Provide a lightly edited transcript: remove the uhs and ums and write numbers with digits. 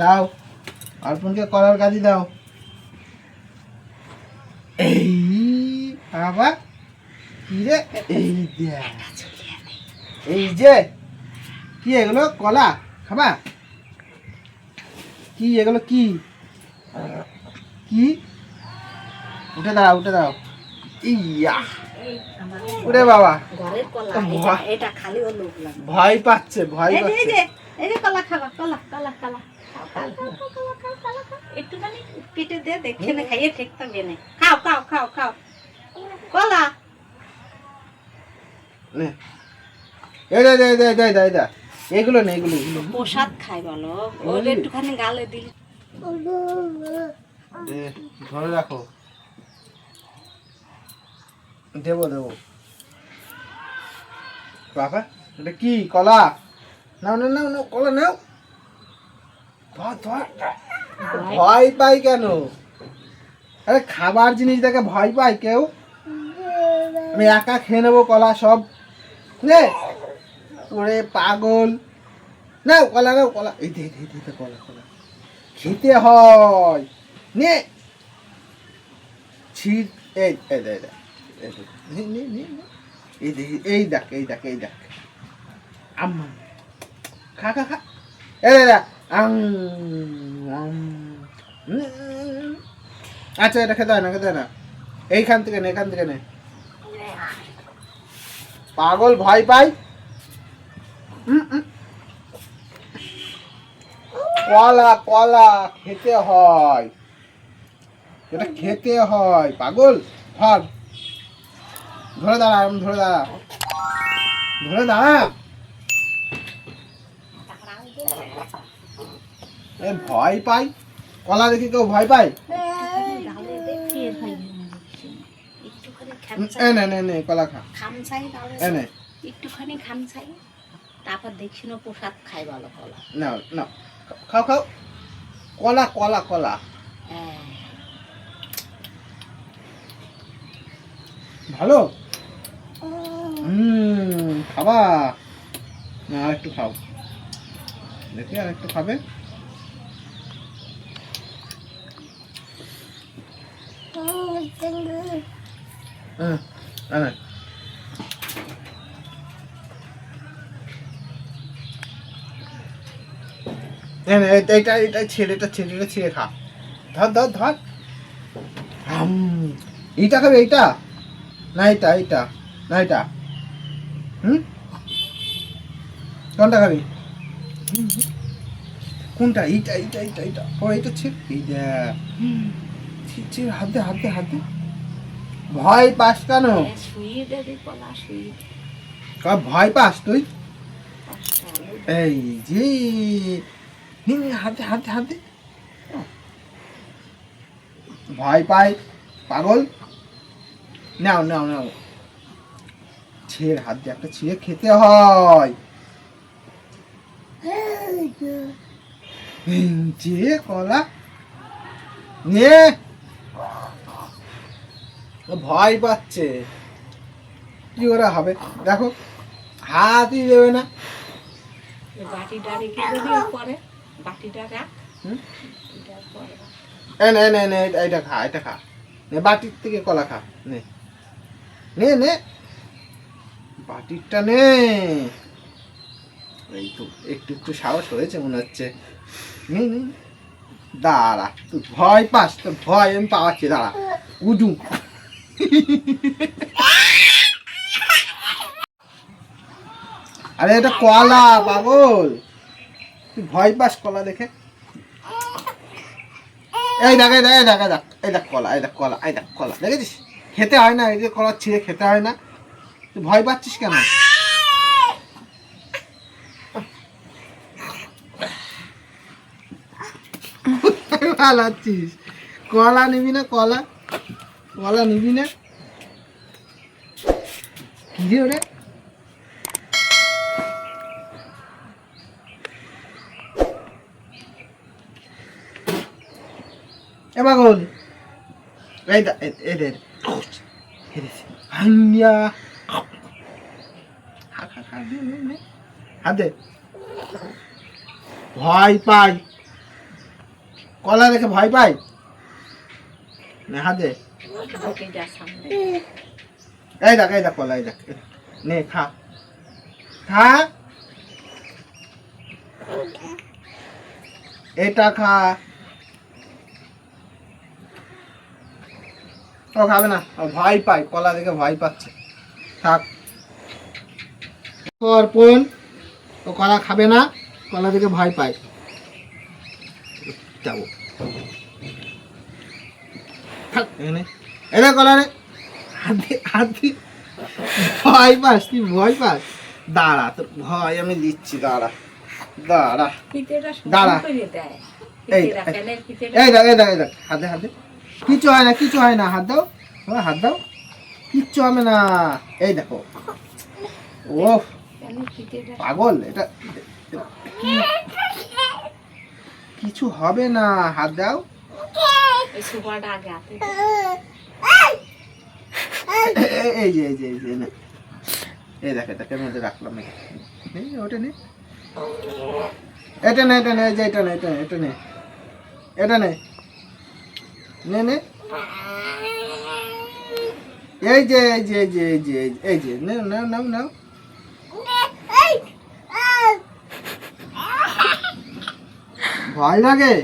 দাও, অর্পণকে কলার কাজি দাও। এই বাবা কি রে, এই দেখ, এই যে কি এগুলো কলা খাবা? কি এগুলো কি কি? উঠে দাও, উঠে দাও। ইয়া ওরে বাবা, ভয় পাচ্ছে, ভয় পাচ্ছে। একটুখানি পিঠে দিয়ে দেখে না, খাইয়ে ঠিকঠাক বেনে খাও খাও খাও খাও কলা। এগুলো নেই, এগুলো প্রসাদ খাই বলো, ওর একটুখানি গালে দিলি। ধরে রাখো, দেবো দেবো। বাবা এটা কি কলা? নাও নাও নাও নাও, কলা নাও। ধর ধর, ভয় পাই কেন? আরে খাবার জিনিস দেখে ভয় পাই কেউ? আমি একা খেয়ে নেবো কলা সব। নে ওরে পাগল, নাও কলা, নাও কলা। এই দে দে দে, কলা কলা খেতে হয়। নে ছিট, এই এই দে দে, নে নে নে, এই দে, এই দেখ, এই দেখ, এই দেখ। আম্মা খা খা খা, এই দে, আচ্ছা এটা খেতে হয় না, খেতে হয় না। এইখান থেকে নে, এখান থেকে নে। পাগল ভয় পাই। কলা কলা খেতে হয়, এটা খেতে হয় পাগল। ধর, ধরে দাঁড়া, ধরে দাঁড়া, ধরে দাঁড়া। ভয় পাই, কলা দেখি কেউ ভয় পায়? কলা খা, একটুখানি খামচাই, তারপর দেখছি না প্রসাদ খাই ভালো কলা। না না, খাও খাও, কলা কলা কলা ভালো। খাবা না? আর একটু খাও, দেখি আর একটু খাবে। এইটা এইটা ছেড়ে, এটা ছেড়ে, এটা ছেড়ে খা। ধর ধর ধর, এইটা খাবে? এইটা না, এইটা এইটা না, এইটা। কোনটা খাবি? কোনটা? এইটা এইটা এইটা এইটা, ও এইটা ছেড়ে, এই দেখ, ছেড়ে, হাত দে, হাত দে, হাত দে। ভয় পাস কেন? ভয় পাস তুই? এই যে হাতে হাতে হাতে, ভয় পাই পাগল। নাও নাও নাও, ছেড়ে, হাত দিয়ে একটা ছিঁড়ে খেতে হয়। যে কলা নে, ভয় পাচ্ছে, কি করে হবে? দেখো হাতই দেবে না। এইটা খা, এটা খা, বাটির থেকে কলা খা, নে নে নে, বাটিরটা নে। এই তো একটু একটু সাহস হয়েছে মনে হচ্ছে। নে নে, দাঁড়া, তুই ভয় পাস তো, ভয় আমি পাওয়াচ্ছি, দাঁড়া উজু। আরে এটা কলা পাগল, তুই ভয় পাস কলা দেখে? এই দেখ, এই দেখ, এই দেখ, এই দেখ, এই দেখ কলা, এই দেখ কলা, এই দেখ কলা, দেখেছিস? খেতে হয় না, এই যে কলা ছিঁড়ে খেতে হয় না, তুই ভয় পাচ্ছিস কেন? পালাচ্ছিস? কলা নিবি না? কলা কলা নিবি না? কি রে ওরে, এ পাগল, এই দা, এদের হাইয়া, হাত দে। ভয় পাই, কলা দেখে ভয় পায়? নে হাত দে। ওকে যা সামনে। এই দেখ কলা, এই দেখ। নে খা, খা। এটা খা। ও খাবে না, ও ভয় পায়, কলা দেখে ভয় পাচ্ছে। থাক। অর্পণ ও কলা খাবে না, কলা দেখে ভয় পায়। যাবো থাক এখানে। এনে কলা রে, হাতি ভয় পাস? তুই ভয় পাস? দাঁড়া, তোর ভয় আমি দিচ্ছি, দাঁড়া দাঁড়া ফিতেটা দাঁড়া। সমান করে দেয়। এই ফিতেটা প্যানের ফিতেটা এই দেখ হাতে হাতে। কিচ্ছু হয় না, কিচ্ছু হয় না, হাত দাও, হাত দাও, কিচ্ছু হবে না। এই দেখো, ও প্যানের ফিতেটা পাগল এটা। কিছু হবে না, হাত দাও। এই সুপাটা আগে হাতে এই যে নে। এই দেখ, এটাকে মধ্যে রাখলাম, ওটা নে, এটা নে, এটা নে, এটা নে, এটা নে, এটা নে, নে নে। এই যে নাও। ভয় লাগে?